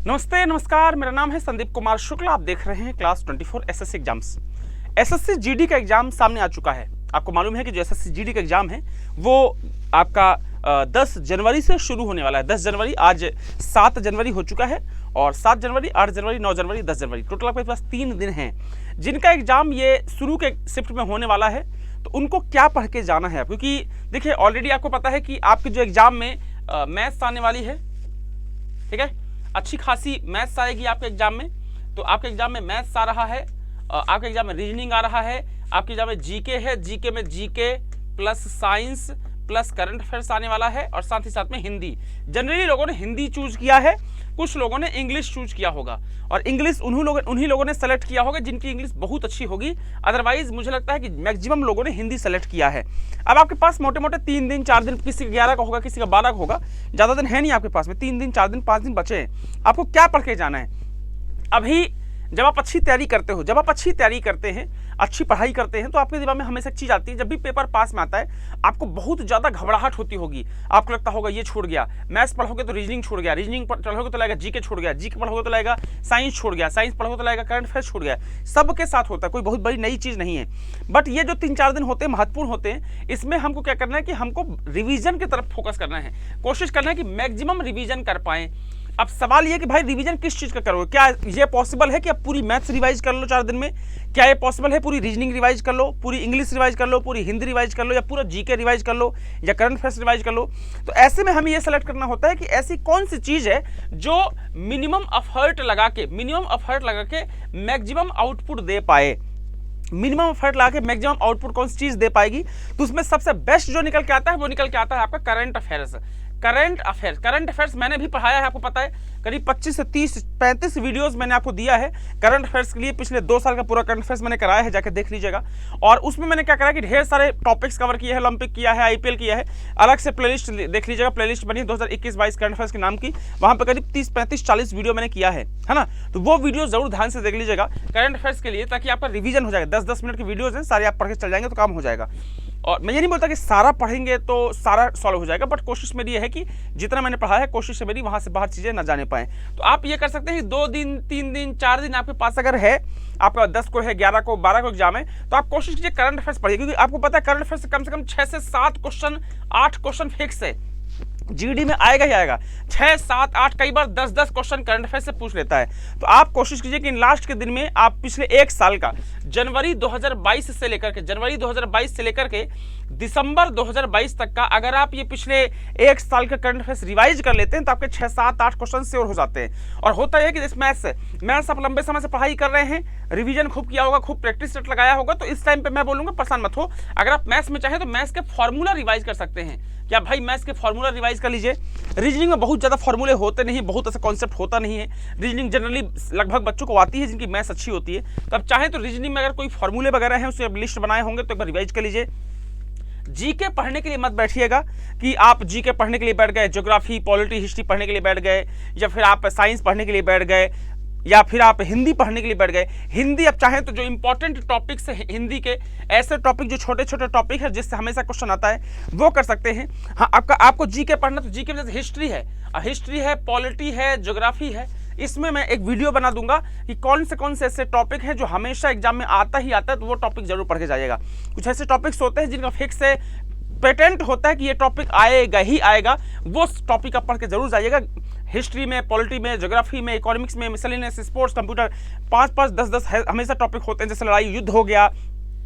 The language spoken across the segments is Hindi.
नमस्ते नमस्कार, मेरा नाम है संदीप कुमार शुक्ला। आप देख रहे हैं class 24 SSC exams. SSC GD का एग्जाम सामने आ चुका है। आपको मालूम है कि जो एसएससी जीडी का एग्जाम है वो आपका 10 जनवरी से शुरू होने वाला है। 10 जनवरी, आज 7 जनवरी हो चुका है और 7 जनवरी, 8 जनवरी, 9 जनवरी, 10 जनवरी, टोटल आपके पास 3 दिन हैं जिनका एग्जाम ये शुरू के शिफ्ट में होने वाला है। तो उनको क्या पढ़ के जाना है, क्योंकि देखिए ऑलरेडी आपको पता है कि आपके जो एग्जाम में मैथ्स आने वाली है, ठीक है, अच्छी खासी मैथ्स आएगी आपके एग्जाम में। तो आपके एग्जाम में मैथ्स आ रहा है, आपके एग्जाम में रीजनिंग आ रहा है, आपके एग्जाम में जीके है, जीके में GK plus science plus current affairs आने वाला है और साथ ही साथ में हिंदी। जनरली लोगों ने हिंदी चूज किया है, कुछ लोगों ने इंग्लिश चूज किया होगा और इंग्लिश उन्हीं लोगों ने सेलेक्ट किया होगा जिनकी इंग्लिश बहुत अच्छी होगी। अदरवाइज मुझे लगता है कि मैक्सिमम लोगों ने हिंदी सेलेक्ट किया है। अब आपके पास मोटे मोटे 3 दिन 4 दिन, किसी का 11 का होगा, किसी का 12 का होगा, ज़्यादा दिन है नहीं आपके पास में। 3 दिन 4 दिन 5 दिन बचे हैं। आपको क्या पढ़ के जाना है अभी? जब आप अच्छी तैयारी करते हो, जब आप अच्छी तैयारी करते हैं, अच्छी पढ़ाई करते हैं, तो आपके दिमाग में हमेशा एक चीज़ आती है, जब भी पेपर पास में आता है आपको बहुत ज़्यादा घबराहट होती होगी। आपको लगता होगा ये छूट गया, मैथ्स पढ़ोगे तो रीजनिंग छूट गया, रीजनिंग पढ़ोगे तो लगेगा जीके छूट गया, जीके पढ़ोगे तो लगेगा साइंस छूट गया, साइंस पढ़ोगे तो लगेगा करंट अफेयर्स छूट गया। सबके साथ होता है, कोई बहुत बड़ी नई चीज़ नहीं है। बट ये जो 3-4 दिन होते हैं महत्वपूर्ण होते हैं, इसमें हमको क्या करना है कि हमको रिवीजन की तरफ फोकस करना है, कोशिश करना है कि मैक्सिमम रिवीजन कर पाएँ। अब सवाल ये कि भाई रिवीजन किस चीज़ का करोगे? क्या ये पॉसिबल है कि आप पूरी मैथ्स रिवाइज कर लो 4 दिन में? क्या ये पॉसिबल है पूरी रीजनिंग रिवाइज कर लो, पूरी इंग्लिश रिवाइज कर लो, पूरी हिंदी रिवाइज कर लो, या पूरा जीके रिवाइज कर लो, या करंट अफेयर्स रिवाइज कर लो? तो ऐसे में हमें ये सेलेक्ट करना होता है कि ऐसी कौन सी चीज़ है जो मिनिमम एफर्ट लगा के मैक्सिमम आउटपुट दे पाए। मिनिमम एफर्ट लगा के मैक्सिमम आउटपुट कौन सी चीज़ दे पाएगी? तो उसमें सबसे बेस्ट जो निकल के आता है वो निकल के आता है आपका करंट अफेयर्स। करंट अफेयर्स मैंने भी पढ़ाया है, आपको पता है, करीब 25 से 30-35 वीडियोस मैंने आपको दिया है करंट अफेयर्स के लिए। पिछले 2 साल का पूरा करंट अफेयर्स मैंने कराया है, जाके देख लीजिएगा। और उसमें मैंने क्या करा कि ढेर सारे टॉपिक्स कवर किए हैं, ओलंपिक किया है, आईपीएल किया है, अलग से प्लेलिस्ट देख लीजिएगा। प्लेलिस्ट बनी है 2021-22 करंट अफेयर्स के नाम की, वहाँ पर करीब 30-35-40 वीडियो मैंने किया है ना। तो वो वीडियो जरूर ध्यान से देख लीजिएगा करंट अफेयर्स के लिए, ताकि आपका रिवीजन हो जाएगा। 10-10 मिनट की वीडियोज हैं, सारे आप पढ़ के चल जाएंगे तो काम हो जाएगा। और मैं ये नहीं बोलता कि सारा पढ़ेंगे तो सारा सॉल्व हो जाएगा, बट कोशिश मेरी ये है कि जितना मैंने पढ़ा है कोशिश है मेरी वहाँ से बाहर चीज़ें ना जाने पाएँ। तो आप ये कर सकते हैं कि 2 दिन 3 दिन 4 दिन आपके पास अगर है, आपका 10 को है, 11 को, 12 को एग्जाम है, तो आप कोशिश कीजिए करंट अफेयर्स पढ़िए, क्योंकि आपको पता है करंट अफेयर्स से कम 6 से 7 क्वेश्चन, 8 क्वेश्चन फिक्स है, जीडी में आएगा ही आएगा। 6, 7, 8, कई बार 10-10 क्वेश्चन करंट अफेयर्स से पूछ लेता है। तो आप कोशिश कीजिए कि लास्ट के दिन में आप पिछले 1 साल का जनवरी 2022 से लेकर के दिसंबर 2022 तक का, अगर आप ये पिछले 1 साल का करंट अफेयर्स रिवाइज कर लेते हैं तो आपके 6, 7, 8 क्वेश्चन श्योर हो जाते हैं। और होता है कि इस मैथ्स आप लंबे समय से पढ़ाई कर रहे हैं, रिवीजन खूब किया होगा, खूब प्रैक्टिस सेट लगाया होगा, तो इस टाइम पे मैं बोलूंगा परेशान मत हो। अगर आप मैथ्स में चाहें तो मैथ्स के फॉर्मूला रिवाइज कर सकते हैं। क्या भाई मैथ्स के फॉर्मूला रिवाइज कर लीजिए। रीजनिंग में बहुत ज़्यादा फॉर्मूले होते नहीं, बहुत ऐसा कॉन्सेप्ट होता नहीं है। रीजनिंग जनरली लगभग बच्चों को आती है जिनकी मैथ्स अच्छी होती है। तो आप चाहें तो रीजनिंग में अगर कोई फॉर्मूले वगैरह हैं, उससे लिस्ट बनाए होंगे तो एक बार रिवाइज कर लीजिए। जीके पढ़ने के लिए मत बैठिएगा कि आप जीके पढ़ने के लिए बैठ गए, ज्योग्राफी, पॉलिटी, हिस्ट्री पढ़ने के लिए बैठ गए, या फिर आप साइंस पढ़ने के लिए बैठ गए, या फिर आप हिंदी पढ़ने के लिए बैठ गए। हिंदी आप चाहें तो जो इंपॉर्टेंट टॉपिक्स है हिंदी के, ऐसे टॉपिक जो छोटे छोटे टॉपिक है जिससे हमेशा क्वेश्चन आता है, वो कर सकते हैं। हाँ, आपको जीके पढ़ना, तो जीके में जैसे हिस्ट्री है, पॉलिटी है, ज्योग्राफी है, इसमें मैं एक वीडियो बना दूंगा कि कौन से ऐसे टॉपिक हैं जो हमेशा एग्जाम में आता ही आता है, तो वो टॉपिक जरूर पढ़ के जाइएगा। कुछ ऐसे टॉपिक्स होते हैं जिनका फिक्स है, पेटेंट होता है कि ये टॉपिक आएगा ही आएगा, वो टॉपिक आप पढ़ के जरूर जाइएगा। हिस्ट्री में, पॉलिटी में, ज्योग्राफी में, इकोनॉमिक्स में, मिसलेनियस, स्पोर्ट्स, कंप्यूटर, 5-5, 10-10 हमेशा टॉपिक होते हैं। जैसे लड़ाई युद्ध हो गया,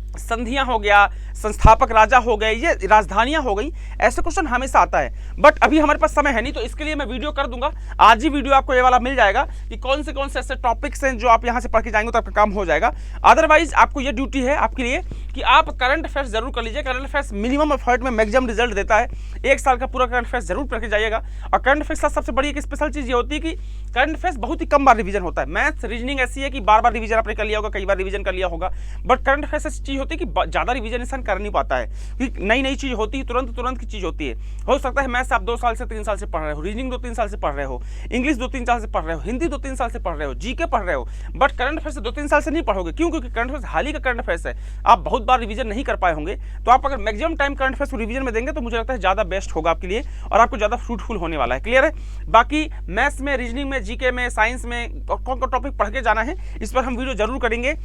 संधियां हो गया, संस्थापक राजा हो गए, ये राजधानियां हो गई, ऐसे क्वेश्चन हमेशा आता है। बट अभी हमारे पास समय है नहीं, तो इसके लिए मैं वीडियो कर दूंगा। आज ही वीडियो आपको ये वाला मिल जाएगा कि कौन से ऐसे टॉपिक्स हैं जो आप यहां से पढ़ के जाएंगे तो आपका काम हो जाएगा। अदरवाइज आपको ये ड्यूटी है आपके लिए कि आप करंट अफेयर्स जरूर कर लीजिए। करंट अफेयर्स मिनिमम एफर्ट में मैक्सिमम रिजल्ट देता है। 1 साल का पूरा करंट अफेयर्स जरूर पढ़ के जाइएगा। और करंट अफेयर्स का सबसे बड़ी एक स्पेशल चीज़ ये होती है कि करंट अफेयर्स बहुत ही कम बार रिवीजन होता है। मैथ्स, रीजनिंग ऐसी है कि बार रिवीजन आपने कर लिया होगा, कई बार रिवीजन कर लिया होगा। बट करंट अफेयर्स ऐसी चीज़ होती है कि ज़्यादा रिवीजन इंसान कर नहीं पाता है, क्योंकि नई चीज़ होती है, तुरंत की चीज़ होती है। हो सकता है मैथ्स आप 2 साल से 3 साल से पढ़ रहे हो, रीजनिंग 2-3 साल से पढ़ रहे हो, इंग्लिश 2-3 साल से पढ़ रहे हो, हिंदी 2-3 साल से पढ़ रहे हो, जीके पढ़ रहे हो, बट करंट अफेयर्स 2-3 साल से नहीं पढ़ोगे। क्यों? क्योंकि करंट अफेयर्स हाल ही का करंट अफेयर्स है, आप बहुत बार रिवीजन नहीं कर पाए होंगे। तो आप अगर मैक्सिमम टाइम करंट अफेयर्स को रिवीजन में देंगे तो मुझे लगता है ज़्यादा बेस्ट होगा आपके लिए और आपको ज़्यादा फ्रूटफुल होने वाला है। क्लियर है? बाकी मैथ्स में, रीजनिंग में, जीके में, साइंस में कौन कौन टॉपिक पढ़ के जाना है, इस पर हम वीडियो जरूर करेंगे।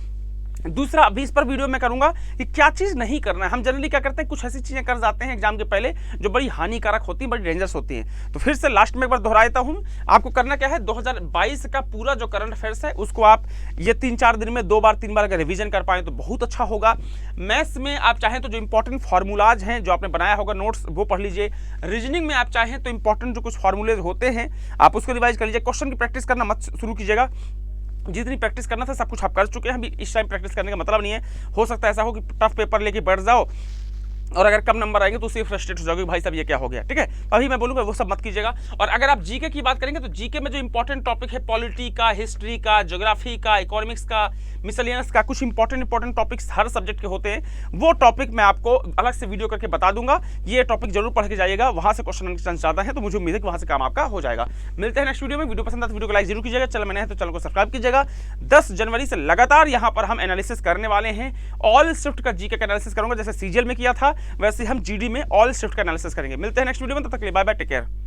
दूसरा, अभी इस पर वीडियो में करूंगा कि क्या चीज़ नहीं करना है। हम जनरली क्या करते हैं, कुछ ऐसी चीज़ें कर जाते हैं एग्जाम के पहले जो बड़ी हानिकारक होती हैं, बड़ी डेंजरस होती हैं। तो फिर से लास्ट में एक बार दोहरा देता हूं, आपको करना क्या है, 2022 का पूरा जो करंट अफेयर्स है उसको आप ये 3-4 दिन में 2 बार 3 बार अगर रिवीजन कर पाए तो बहुत अच्छा होगा। मैथ्स में आप चाहें तो जो इंपॉर्टेंट फार्मूलाज हैं, जो आपने बनाया होगा नोट्स, वो पढ़ लीजिए। रीजनिंग में आप चाहें तो इंपॉर्टेंट जो कुछ फार्मूलेज होते हैं आप उसको रिवाइज कर लीजिए। क्वेश्चन की प्रैक्टिस करना मत शुरू कीजिएगा, जितनी प्रैक्टिस करना था सब कुछ आप कर चुके हैं। अभी इस टाइम प्रैक्टिस करने का मतलब नहीं है, हो सकता है ऐसा हो कि टफ पेपर लेके बैठ जाओ और अगर कम नंबर आएंगे तो उससे फ्रस्ट्रेट हो जाओगे, भाई साहब ये क्या हो गया। ठीक है, अभी मैं बोलूँगा वो सब मत कीजिएगा। और अगर आप जीके की बात करेंगे तो जीके में जो इंपॉर्टेंट टॉपिक है, पॉलिटी का, हिस्ट्री का, ज्योग्राफी का, इकोनॉमिक्स का, मिसलियनस का, कुछ इंपॉर्टेंट टॉपिक्स हर सब्जेक्ट के होते हैं, वो टॉपिक मैं आपको अलग से वीडियो करके बता दूंगा। ये टॉपिक जरूर पढ़ के जाइएगा, वहां से क्वेश्चन आने के चांस ज्यादा है, तो मुझे उम्मीद है कि वहां से काम आपका हो जाएगा। मिलते हैं नेक्स्ट वीडियो में। वीडियो पसंद आता तो वीडियो को लाइक जरूर कीजिएगा, चैनल में नए हैं तो चैनल को सब्सक्राइब कीजिएगा। 10 जनवरी से लगातार यहाँ पर हम एनालिसिस करने वाले हैं। ऑल शिफ्ट का जीके का एनालिसिस करूंगा, जैसे सीजीएल में किया था वैसे हम जीडी में ऑल शिफ्ट का एनालिसिस करेंगे। मिलते हैं नेक्स्ट वीडियो में, तब तक के लिए बाय बाय, टेक केयर।